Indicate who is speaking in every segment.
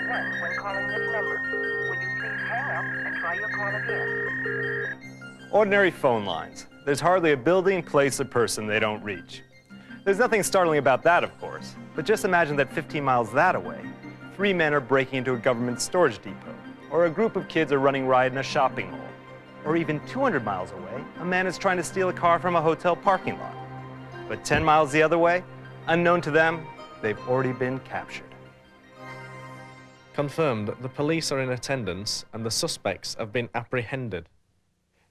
Speaker 1: 1 when calling this number. Would you please hang up and try your call again?
Speaker 2: Ordinary phone lines. There's hardly a building, place, or person they don't reach. There's nothing startling about that, of course, but just imagine that 15 miles that away, 3 men are breaking into a government storage depot, or a group of kids are running riot in a shopping mall, or even 200 miles away, a man is trying to steal a car from a hotel parking lot. But 10 miles the other way, unknown to them, they've already been captured.
Speaker 3: Confirmed, the police are in attendance and the suspects have been apprehended.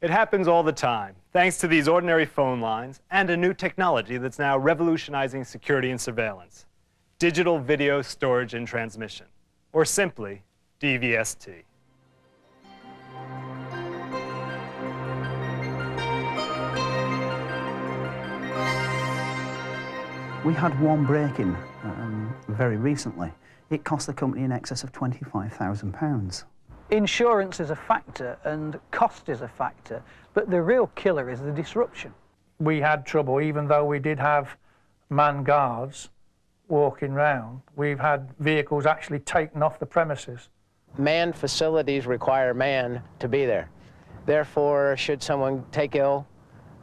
Speaker 2: It happens all the time, thanks to these ordinary phone lines and a new technology that's now revolutionizing security and surveillance. Digital video storage and transmission, or simply DVST.
Speaker 4: We had one break-in very recently. It cost the company in excess of £25,000.
Speaker 5: Insurance is a factor and cost is a factor, but the real killer is the disruption. We had trouble, even though we did have manned guards walking round. We've had vehicles actually taken off the premises.
Speaker 6: Manned facilities require man to be there. Therefore, should someone take ill,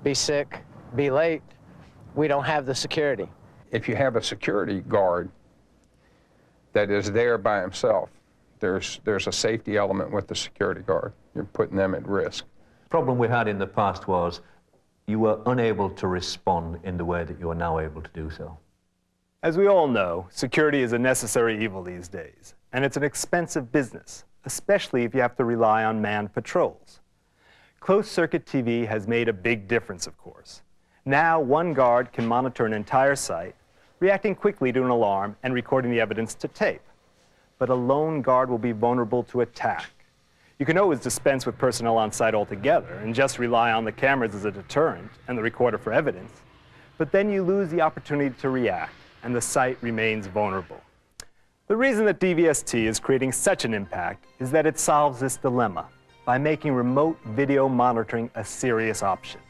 Speaker 6: be sick, be late, we don't have the security.
Speaker 7: If you have a security guard that is there by himself, there's a safety element with the security guard. You're putting them at risk.
Speaker 8: The problem we had in the past was you were unable to respond in the way that you are now able to do so.
Speaker 2: As we all know, security is a necessary evil these days, and it's an expensive business, especially if you have to rely on manned patrols. Closed-circuit TV has made a big difference, of course. Now, one guard can monitor an entire site, reacting quickly to an alarm and recording the evidence to tape. But a lone guard will be vulnerable to attack. You can always dispense with personnel on site altogether and just rely on the cameras as a deterrent and the recorder for evidence. But then you lose the opportunity to react, and the site remains vulnerable. The reason that DVST is creating such an impact is that it solves this dilemma by making remote video monitoring a serious option,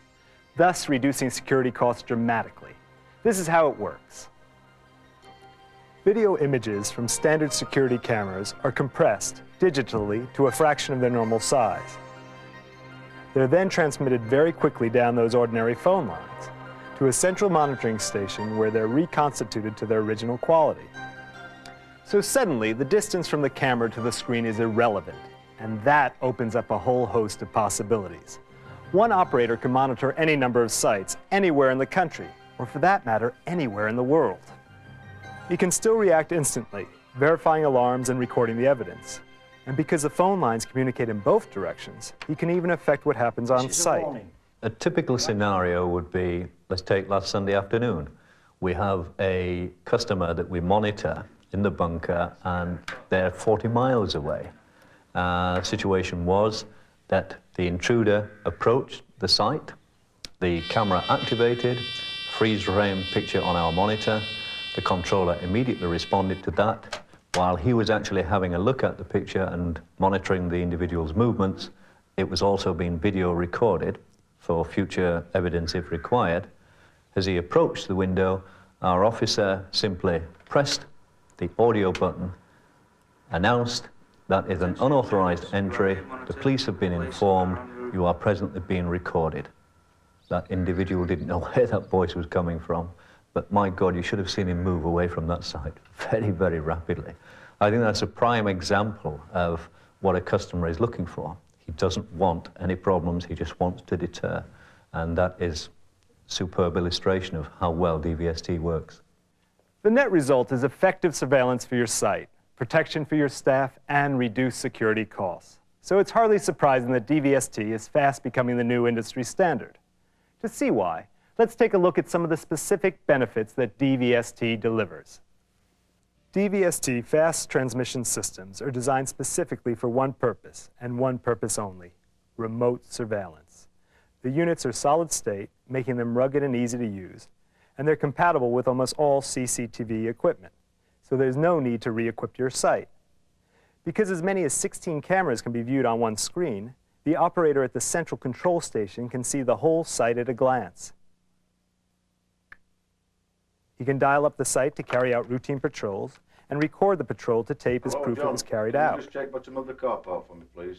Speaker 2: thus reducing security costs dramatically. This is how it works. Video images from standard security cameras are compressed digitally to a fraction of their normal size. They're then transmitted very quickly down those ordinary phone lines to a central monitoring station where they're reconstituted to their original quality. So suddenly, the distance from the camera to the screen is irrelevant, and that opens up a whole host of possibilities. One operator can monitor any number of sites anywhere in the country, or for that matter, anywhere in the world. He can still react instantly, verifying alarms and recording the evidence. And because the phone lines communicate in both directions, he can even affect what happens on site.
Speaker 8: A typical scenario would be, let's take last Sunday afternoon. We have a customer that we monitor in the bunker and they're 40 miles away. The situation was that the intruder approached the site, the camera activated, freeze frame picture on our monitor. The controller immediately responded to that. While he was actually having a look at the picture and monitoring the individual's movements, it was also being video recorded for future evidence if required. As he approached the window, our officer simply pressed the audio button, announced that is an unauthorized entry, the police have been informed, you are presently being recorded. That individual didn't know where that voice was coming from, but my God, you should have seen him move away from that site very, very rapidly. I think that's a prime example of what a customer is looking for. He doesn't want any problems, he just wants to deter. And that is a superb illustration of how well DVST works.
Speaker 2: The net result is effective surveillance for your site, protection for your staff, and reduced security costs. So it's hardly surprising that DVST is fast becoming the new industry standard. To see why, let's take a look at some of the specific benefits that DVST delivers. DVST fast transmission systems are designed specifically for one purpose, and one purpose only: remote surveillance. The units are solid state, making them rugged and easy to use, and they're compatible with almost all CCTV equipment, so there's no need to re-equip your site. Because as many as 16 cameras can be viewed on one screen, the operator at the central control station can see the whole site at a glance. He can dial up the site to carry out routine patrols, and record the patrol to tape as proof it was carried out.
Speaker 9: Just check what's another car park for me, please.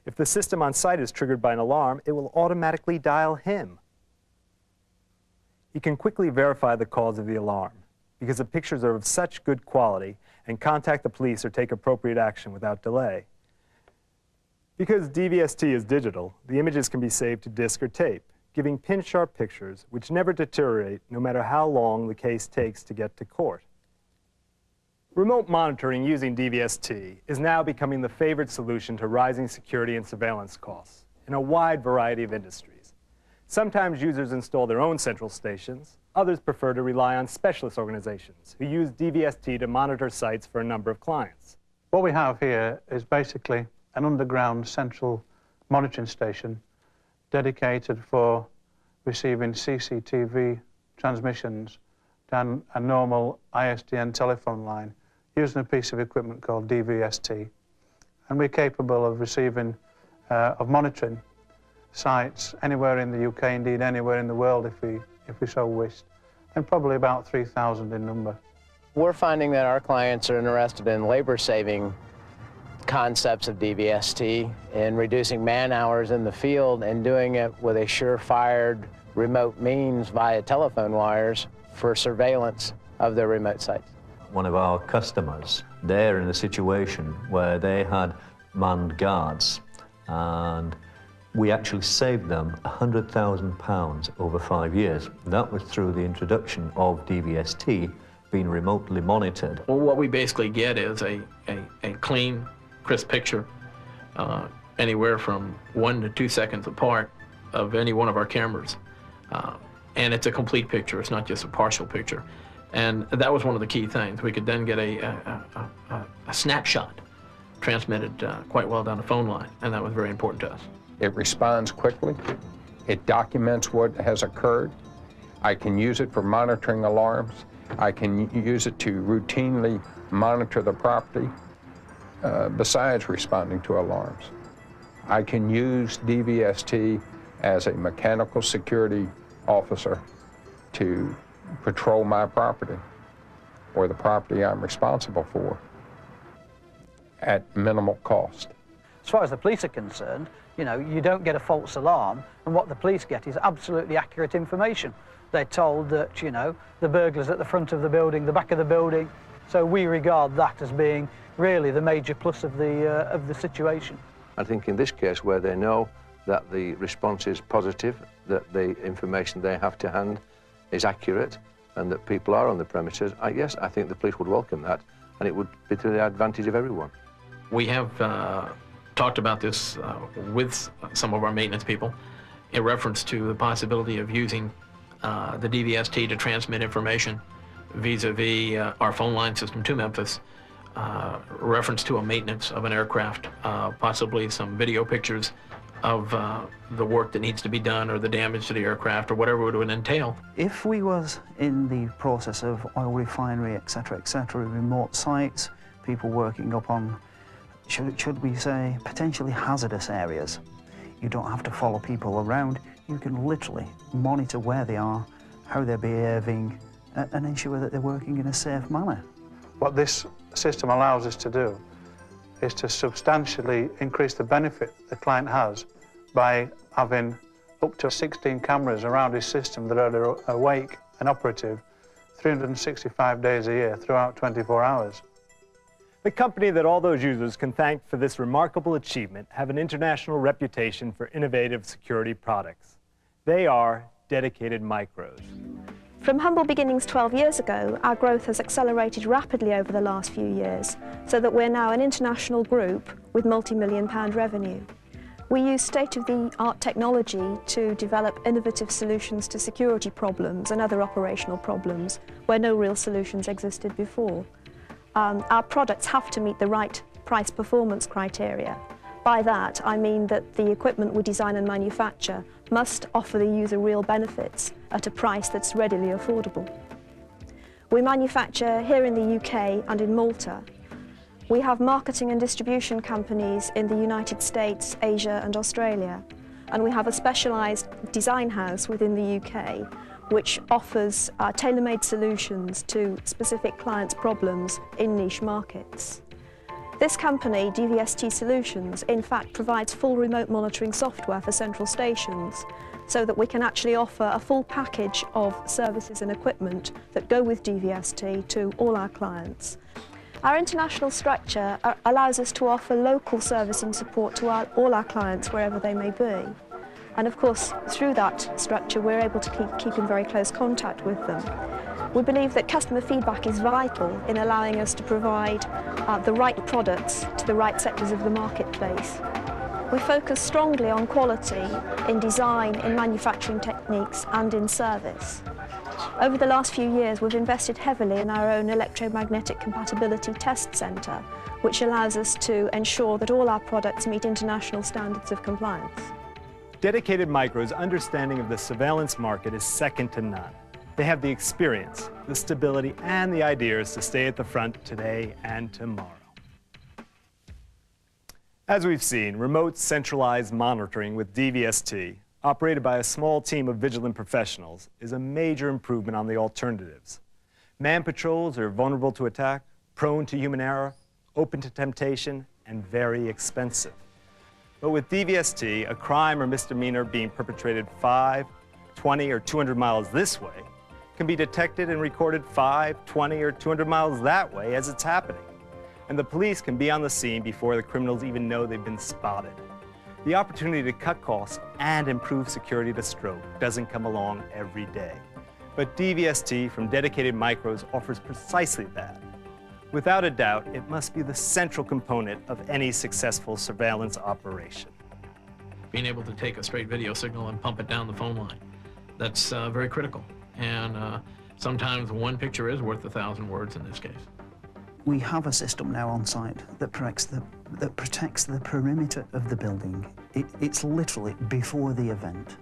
Speaker 2: If the system on site is triggered by an alarm, it will automatically dial him. He can quickly verify the cause of the alarm because the pictures are of such good quality and contact the police or take appropriate action without delay. Because DVST is digital, the images can be saved to disk or tape, giving pin-sharp pictures which never deteriorate no matter how long the case takes to get to court. Remote monitoring using DVST is now becoming the favored solution to rising security and surveillance costs in a wide variety of industries. Sometimes users install their own central stations. Others prefer to rely on specialist organizations who use DVST to monitor sites for a number of clients.
Speaker 5: What we have here is basically an underground central monitoring station dedicated for receiving CCTV transmissions down a normal ISDN telephone line using a piece of equipment called DVST. And we're capable of receiving, of monitoring sites anywhere in the UK, indeed anywhere in the world if we so wished, and probably about 3,000 in number.
Speaker 6: We're finding that our clients are interested in labor-saving concepts of DVST and reducing man-hours in the field and doing it with a sure-fired remote means via telephone wires for surveillance of their remote sites.
Speaker 8: One of our customers, they're in a situation where they had manned guards, and we actually saved them £100,000 over 5 years. That was through the introduction of DVST being remotely monitored.
Speaker 10: Well, what we basically get is a clean, crisp picture, anywhere from 1 to 2 seconds apart of any one of our cameras. And it's a complete picture, it's not just a partial picture. And that was one of the key things. We could then get a snapshot transmitted quite well down the phone line, and that was very important to us.
Speaker 7: It responds quickly. It documents what has occurred. I can use it for monitoring alarms. I can use it to routinely monitor the property besides responding to alarms. I can use DVST as a mechanical security officer to patrol my property or the property I'm responsible for at minimal cost.
Speaker 5: As far as the police are concerned, you know, you don't get a false alarm, and what the police get is absolutely accurate information. They're told that, you know, the burglar's at the front of the building, the back of the building, so we regard that as being really the major plus of the situation.
Speaker 11: I think in this case, where they know that the response is positive, that the information they have to hand is accurate, and that people are on the premises, yes, I think the police would welcome that, and it would be to the advantage of everyone.
Speaker 10: We have talked about this with some of our maintenance people in reference to the possibility of using the DVST to transmit information vis-a-vis our phone line system to Memphis, reference to a maintenance of an aircraft, possibly some video pictures of the work that needs to be done or the damage to the aircraft or whatever it would entail.
Speaker 4: If we was in the process of oil refinery, etc., remote sites, people working up on, should we say, potentially hazardous areas, you don't have to follow people around. You can literally monitor where they are, how they're behaving, and ensure that they're working in a safe manner.
Speaker 5: What this system allows us to do is to substantially increase the benefit the client has by having up to 16 cameras around his system that are awake and operative 365 days a year throughout 24 hours.
Speaker 2: The company that all those users can thank for this remarkable achievement have an international reputation for innovative security products. They are Dedicated Micros.
Speaker 12: From humble beginnings 12 years ago, our growth has accelerated rapidly over the last few years, so that we're now an international group with multi-million-pound revenue. We use state-of-the-art technology to develop innovative solutions to security problems and other operational problems where no real solutions existed before. Our products have to meet the right price-performance criteria. By that, I mean that the equipment we design and manufacture must offer the user real benefits at a price that's readily affordable. We manufacture here in the UK and in Malta. We have marketing and distribution companies in the United States, Asia and Australia. And we have a specialised design house within the UK which offers tailor-made solutions to specific clients' problems in niche markets. This company, DVST Solutions, in fact provides full remote monitoring software for central stations so that we can actually offer a full package of services and equipment that go with DVST to all our clients. Our international structure allows us to offer local service and support to all our clients wherever they may be. And of course, through that structure, we're able to keep in very close contact with them. We believe that customer feedback is vital in allowing us to provide the right products to the right sectors of the marketplace. We focus strongly on quality in design, in manufacturing techniques and in service. Over the last few years, we've invested heavily in our own electromagnetic compatibility test centre, which allows us to ensure that all our products meet international standards of compliance.
Speaker 2: Dedicated Micro's understanding of the surveillance market is second to none. They have the experience, the stability, and the ideas to stay at the front today and tomorrow. As we've seen, remote centralized monitoring with DVST, operated by a small team of vigilant professionals, is a major improvement on the alternatives. Manned patrols are vulnerable to attack, prone to human error, open to temptation, and very expensive. But with DVST, a crime or misdemeanor being perpetrated 5, 20, or 200 miles this way can be detected and recorded 5, 20, or 200 miles that way as it's happening. And the police can be on the scene before the criminals even know they've been spotted. The opportunity to cut costs and improve security to stroke doesn't come along every day. But DVST from Dedicated Micros offers precisely that. Without a doubt, it must be the central component of any successful surveillance operation.
Speaker 10: Being able to take a straight video signal and pump it down the phone line, that's very critical. And sometimes one picture is worth 1,000 words in this case.
Speaker 4: We have a system now on site that protects the perimeter of the building. It's literally before the event.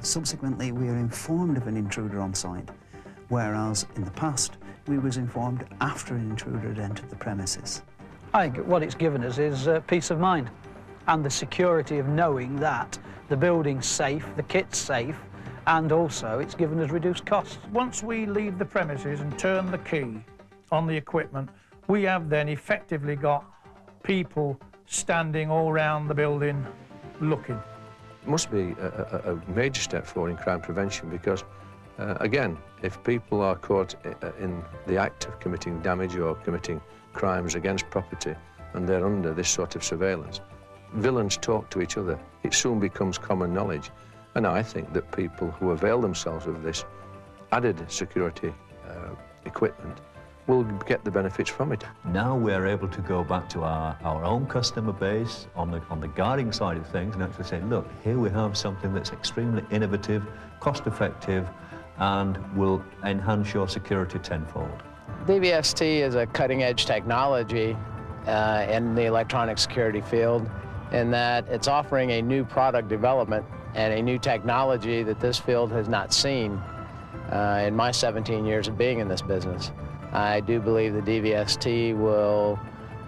Speaker 4: Subsequently, we are informed of an intruder on site, whereas in the past, we was informed after an intruder had entered the premises.
Speaker 5: I think what it's given us is peace of mind and the security of knowing that the building's safe, the kit's safe, and also it's given us reduced costs. Once we leave the premises and turn the key on the equipment, we have then effectively got people standing all around the building looking.
Speaker 11: It must be a major step forward in crime prevention because, again, if people are caught in the act of committing damage or committing crimes against property and they're under this sort of surveillance, villains talk to each other. It soon becomes common knowledge. And I think that people who avail themselves of this added security equipment will get the benefits from it.
Speaker 8: Now we're able to go back to our own customer base on the guarding side of things and actually say, look, here we have something that's extremely innovative, cost-effective, and will enhance your security tenfold.
Speaker 6: DVST is a cutting-edge technology in the electronic security field in that it's offering a new product development and a new technology that this field has not seen in my 17 years of being in this business. I do believe the DVST will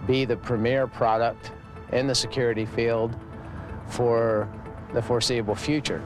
Speaker 6: be the premier product in the security field for the foreseeable future.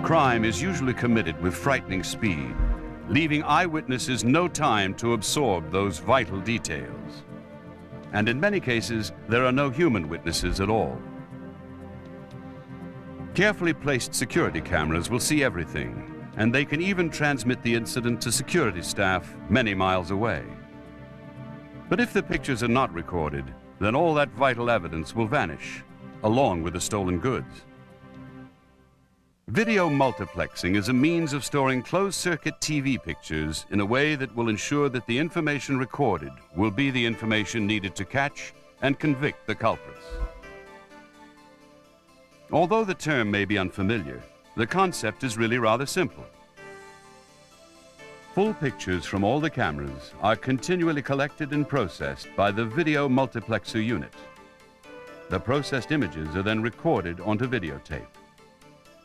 Speaker 13: Crime is usually committed with frightening speed, leaving eyewitnesses no time to absorb those vital details. And in many cases, there are no human witnesses at all. Carefully placed security cameras will see everything, and they can even transmit the incident to security staff many miles away. But if the pictures are not recorded, then all that vital evidence will vanish, along with the stolen goods. Video multiplexing is a means of storing closed-circuit TV pictures in a way that will ensure that the information recorded will be the information needed to catch and convict the culprits. Although the term may be unfamiliar, the concept is really rather simple. Full pictures from all the cameras are continually collected and processed by the video multiplexer unit. The processed images are then recorded onto videotape.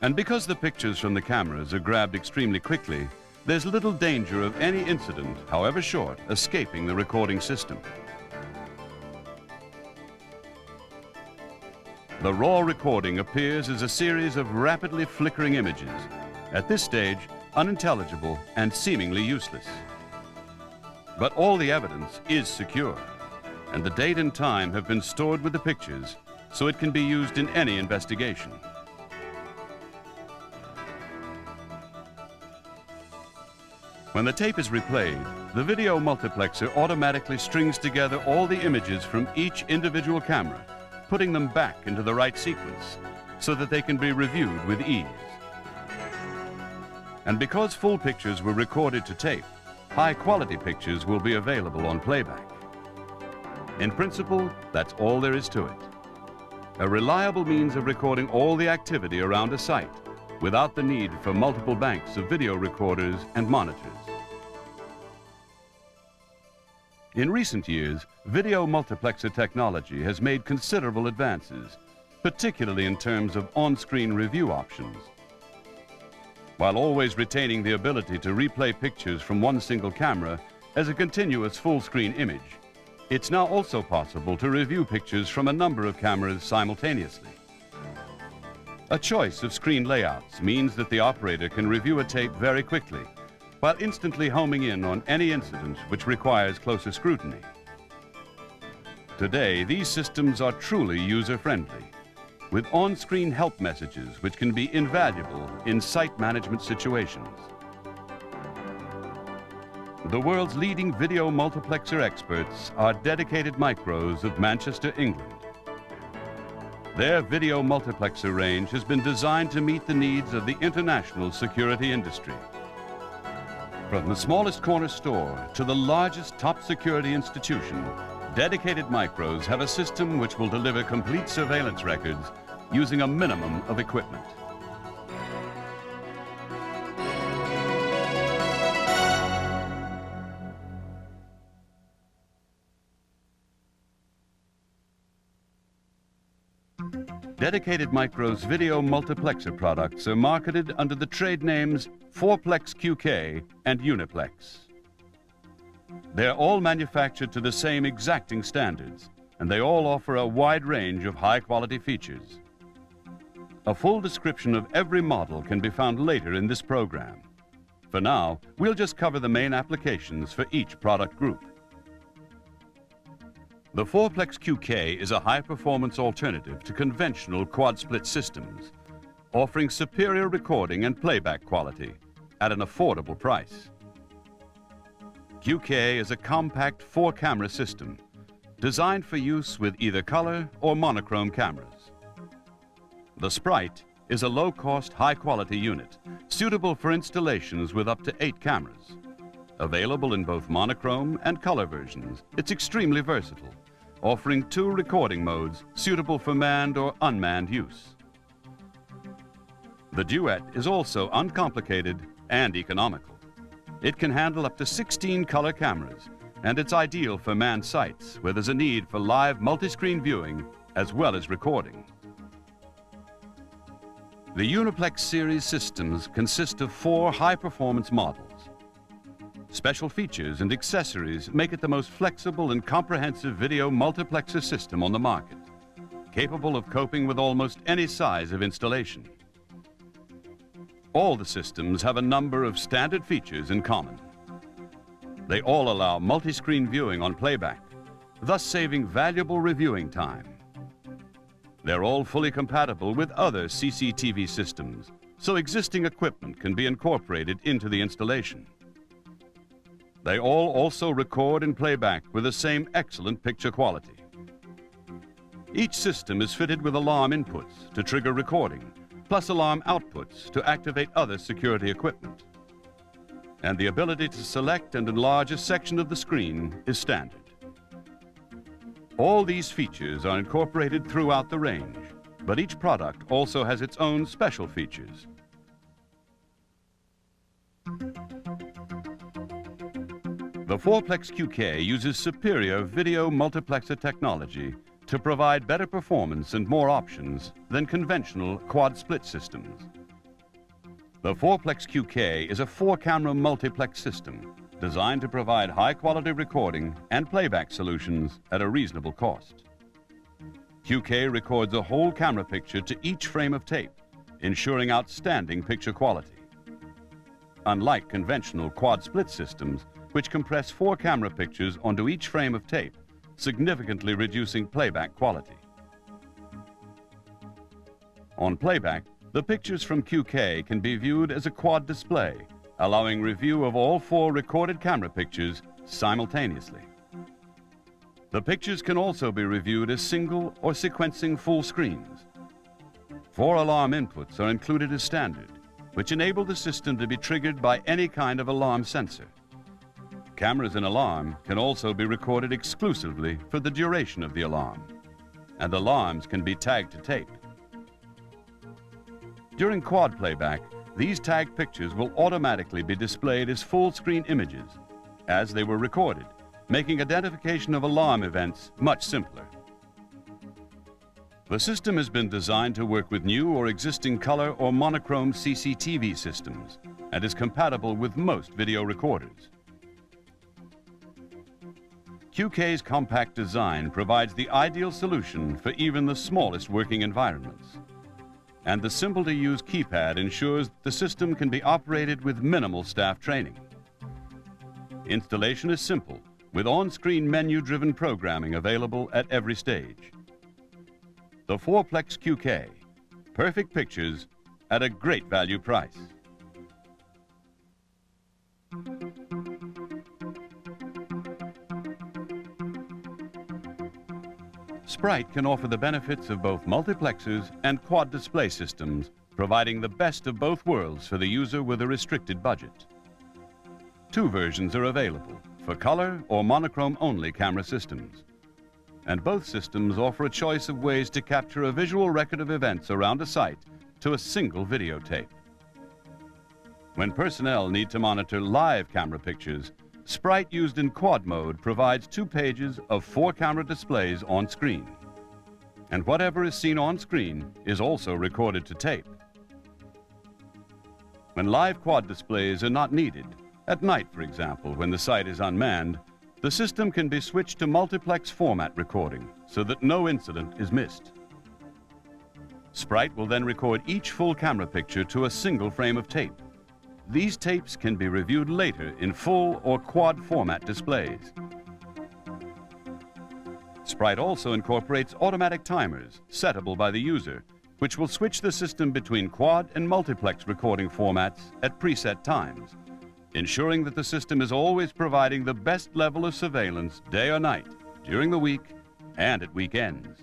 Speaker 13: And because the pictures from the cameras are grabbed extremely quickly, there's little danger of any incident, however short, escaping the recording system. The raw recording appears as a series of rapidly flickering images, at this stage unintelligible and seemingly useless. But all the evidence is secure, and the date and time have been stored with the pictures, so it can be used in any investigation. When the tape is replayed, the video multiplexer automatically strings together all the images from each individual camera, putting them back into the right sequence so that they can be reviewed with ease. And because full pictures were recorded to tape, high-quality pictures will be available on playback. In principle, that's all there is to it. A reliable means of recording all the activity around a site without the need for multiple banks of video recorders and monitors. In recent years, video multiplexer technology has made considerable advances, particularly in terms of on-screen review options. While always retaining the ability to replay pictures from one single camera as a continuous full-screen image, it's now also possible to review pictures from a number of cameras simultaneously. A choice of screen layouts means that the operator can review a tape very quickly, while instantly homing in on any incident which requires closer scrutiny. Today, these systems are truly user-friendly, with on-screen help messages which can be invaluable in site management situations. The world's leading video multiplexer experts are Dedicated Micros of Manchester, England. Their video multiplexer range has been designed to meet the needs of the international security industry. From the smallest corner store to the largest top security institution, Dedicated Micros have a system which will deliver complete surveillance records using a minimum of equipment. Dedicated Micros video multiplexer products are marketed under the trade names 4Plex QK and Uniplex. They're all manufactured to the same exacting standards, and they all offer a wide range of high-quality features. A full description of every model can be found later in this program. For now, we'll just cover the main applications for each product group. The 4Plex QK is a high-performance alternative to conventional quad-split systems, offering superior recording and playback quality at an affordable price. QK is a compact 4-camera system designed for use with either color or monochrome cameras. The Sprite is a low-cost, high-quality unit suitable for installations with up to 8 cameras. Available in both monochrome and color versions, it's extremely versatile, offering 2 recording modes suitable for manned or unmanned use. The Duet is also uncomplicated and economical. It can handle up to 16 color cameras, and it's ideal for manned sites where there's a need for live multi-screen viewing as well as recording. The Uniplex series systems consist of 4 high-performance models. Special features and accessories make it the most flexible and comprehensive video multiplexer system on the market, capable of coping with almost any size of installation. All the systems have a number of standard features in common. They all allow multi-screen viewing on playback, thus saving valuable reviewing time. They're all fully compatible with other CCTV systems, so existing equipment can be incorporated into the installation. They all also record and playback with the same excellent picture quality. Each system is fitted with alarm inputs to trigger recording, plus alarm outputs to activate other security equipment. And the ability to select and enlarge a section of the screen is standard. All these features are incorporated throughout the range, but each product also has its own special features. The 4-plex QK uses superior video multiplexer technology to provide better performance and more options than conventional quad-split systems. The 4-plex QK is a 4-camera multiplex system designed to provide high-quality recording and playback solutions at a reasonable cost. QK records a whole camera picture to each frame of tape, ensuring outstanding picture quality. Unlike conventional quad-split systems, which compress 4 camera pictures onto each frame of tape, significantly reducing playback quality. On playback, the pictures from QK can be viewed as a quad display, allowing review of all 4 recorded camera pictures simultaneously. The pictures can also be reviewed as single or sequencing full screens. 4 alarm inputs are included as standard, which enable the system to be triggered by any kind of alarm sensor. Cameras in alarm can also be recorded exclusively for the duration of the alarm, and alarms can be tagged to tape. During quad playback, these tagged pictures will automatically be displayed as full-screen images as they were recorded, making identification of alarm events much simpler. The system has been designed to work with new or existing color or monochrome CCTV systems and is compatible with most video recorders. QK's compact design provides the ideal solution for even the smallest working environments. And the simple-to-use keypad ensures the system can be operated with minimal staff training. Installation is simple, with on-screen menu-driven programming available at every stage. The 4-plex QK, perfect pictures at a great value price. Sprite can offer the benefits of both multiplexers and quad display systems, providing the best of both worlds for the user with a restricted budget. 2 versions are available, for color or monochrome-only camera systems. And both systems offer a choice of ways to capture a visual record of events around a site to a single videotape. When personnel need to monitor live camera pictures, Sprite used in quad mode provides 2 pages of 4 camera displays on screen. And whatever is seen on screen is also recorded to tape. When live quad displays are not needed, at night for example, when the site is unmanned, the system can be switched to multiplex format recording so that no incident is missed. Sprite will then record each full camera picture to a single frame of tape. These tapes can be reviewed later in full or quad format displays. Sprite also incorporates automatic timers, settable by the user, which will switch the system between quad and multiplex recording formats at preset times, ensuring that the system is always providing the best level of surveillance day or night, during the week, and at weekends.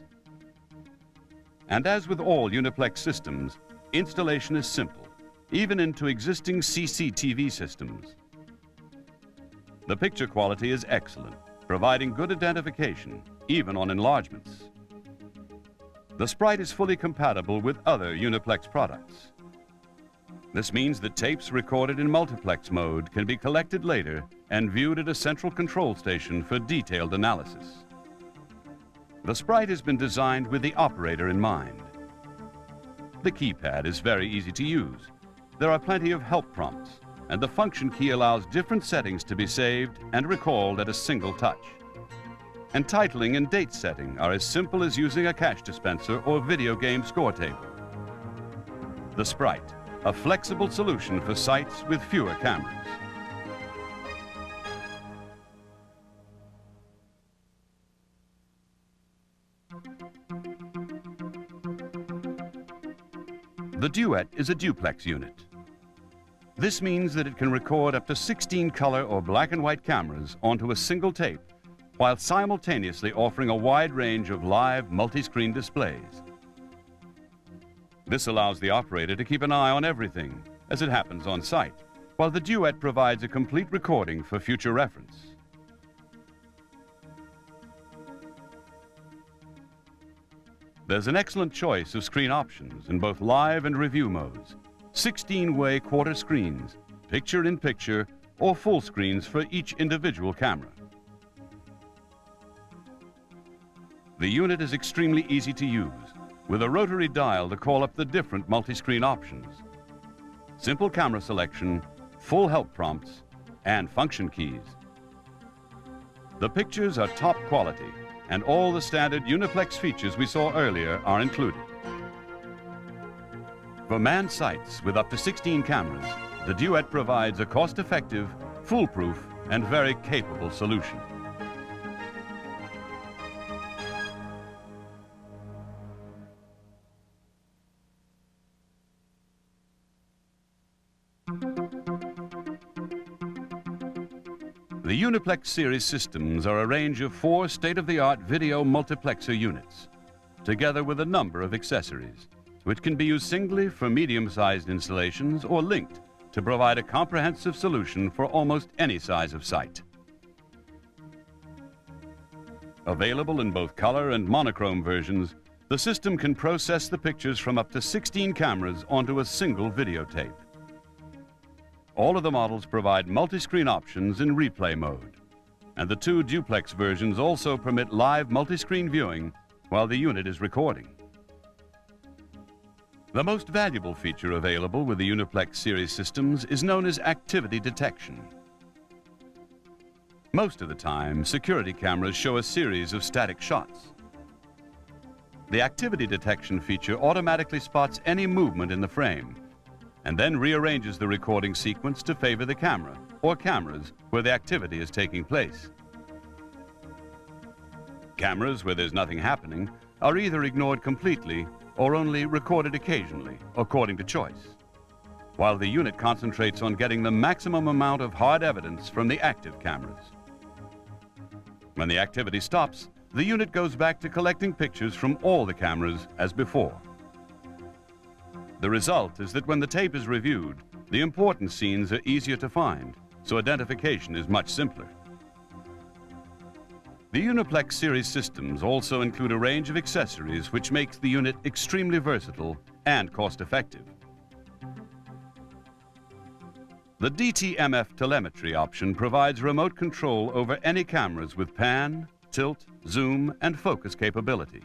Speaker 13: And as with all Uniplex systems, installation is simple, even into existing CCTV systems. The picture quality is excellent, providing good identification, even on enlargements. The Sprite is fully compatible with other Uniplex products. This means that tapes recorded in multiplex mode can be collected later and viewed at a central control station for detailed analysis. The Sprite has been designed with the operator in mind. The keypad is very easy to use. There are plenty of help prompts, and the function key allows different settings to be saved and recalled at a single touch. And titling and date setting are as simple as using a cash dispenser or video game score table. The Sprite, a flexible solution for sites with fewer cameras. The Duet is a duplex unit. This means that it can record up to 16 color or black and white cameras onto a single tape, while simultaneously offering a wide range of live multi-screen displays. This allows the operator to keep an eye on everything as it happens on site, while the Duet provides a complete recording for future reference. There's an excellent choice of screen options in both live and review modes. 16-way quarter screens, picture-in-picture, or full screens for each individual camera. The unit is extremely easy to use, with a rotary dial to call up the different multi-screen options. Simple camera selection, full help prompts, and function keys. The pictures are top quality, and all the standard Uniplex features we saw earlier are included. For manned sites with up to 16 cameras, the Duet provides a cost-effective, foolproof, and very capable solution. The Uniplex series systems are a range of 4 state-of-the-art video multiplexer units, together with a number of accessories, which can be used singly for medium-sized installations or linked to provide a comprehensive solution for almost any size of site. Available in both color and monochrome versions, the system can process the pictures from up to 16 cameras onto a single videotape. All of the models provide multi-screen options in replay mode, and the 2 duplex versions also permit live multi-screen viewing while the unit is recording. The most valuable feature available with the Uniplex series systems is known as activity detection. Most of the time, security cameras show a series of static shots. The activity detection feature automatically spots any movement in the frame, and then rearranges the recording sequence to favor the camera or cameras where the activity is taking place. Cameras where there's nothing happening are either ignored completely or only recorded occasionally, according to choice, while the unit concentrates on getting the maximum amount of hard evidence from the active cameras. When the activity stops, the unit goes back to collecting pictures from all the cameras as before. The result is that when the tape is reviewed, the important scenes are easier to find, so identification is much simpler. The Uniplex series systems also include a range of accessories which makes the unit extremely versatile and cost-effective. The DTMF telemetry option provides remote control over any cameras with pan, tilt, zoom, and focus capability.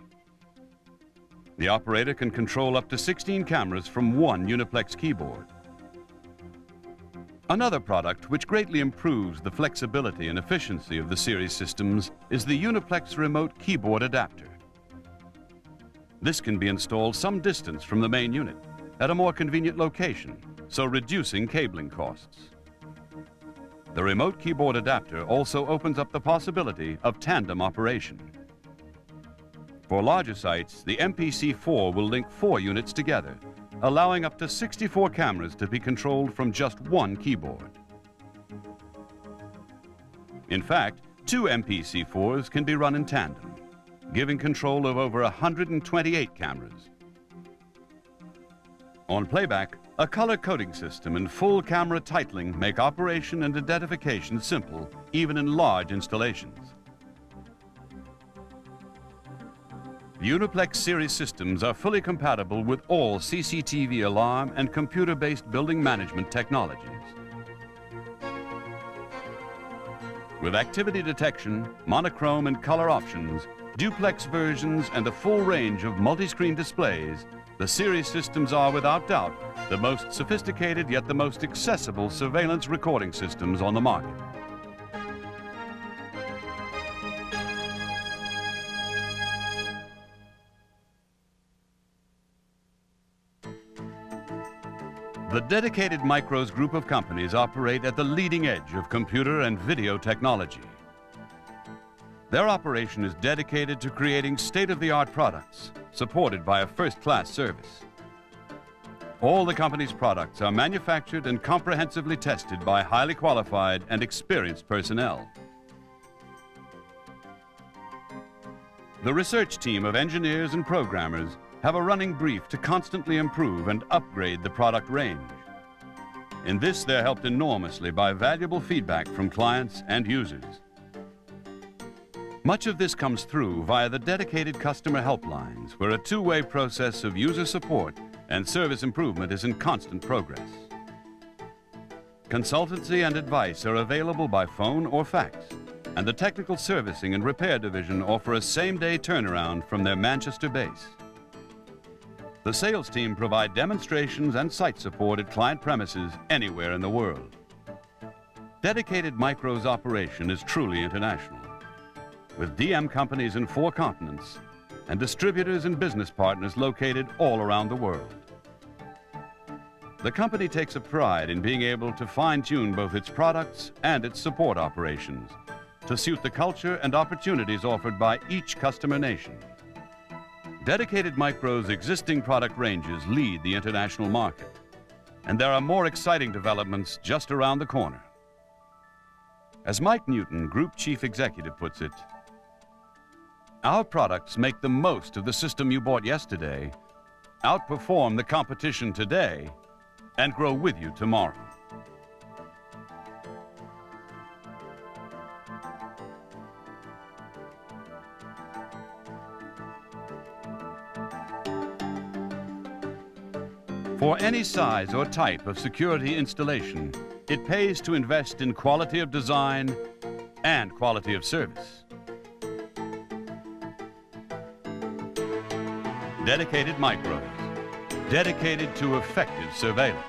Speaker 13: The operator can control up to 16 cameras from one Uniplex keyboard. Another product which greatly improves the flexibility and efficiency of the series systems is the Uniplex remote keyboard adapter. This can be installed some distance from the main unit at a more convenient location, so reducing cabling costs. The remote keyboard adapter also opens up the possibility of tandem operation. For larger sites, the MPC-4 will link 4 units together, allowing up to 64 cameras to be controlled from just one keyboard. In fact, 2 MPC-4s can be run in tandem, giving control of over 128 cameras. On playback, a color coding system and full camera titling make operation and identification simple, even in large installations. The Uniplex series systems are fully compatible with all CCTV alarm and computer-based building management technologies. With activity detection, monochrome and color options, duplex versions, and a full range of multi-screen displays, the series systems are without doubt the most sophisticated yet the most accessible surveillance recording systems on the market. The Dedicated Micros group of companies operate at the leading edge of computer and video technology. Their operation is dedicated to creating state-of-the-art products, supported by a first-class service. All the company's products are manufactured and comprehensively tested by highly qualified and experienced personnel. The research team of engineers and programmers have a running brief to constantly improve and upgrade the product range. In this, they're helped enormously by valuable feedback from clients and users. Much of this comes through via the dedicated customer helplines, where a two-way process of user support and service improvement is in constant progress. Consultancy and advice are available by phone or fax, and the technical servicing and repair division offer a same-day turnaround from their Manchester base. The sales team provide demonstrations and site support at client premises anywhere in the world. Dedicated Micros operation is truly international, with DM companies in 4 continents and distributors and business partners located all around the world. The company takes a pride in being able to fine-tune both its products and its support operations to suit the culture and opportunities offered by each customer nation. Dedicated Micros' existing product ranges lead the international market, and there are more exciting developments just around the corner. As Mike Newton, Group Chief Executive, puts it, our products make the most of the system you bought yesterday, outperform the competition today, and grow with you tomorrow. For any size or type of security installation, it pays to invest in quality of design and quality of service. Dedicated Micros, dedicated to effective surveillance.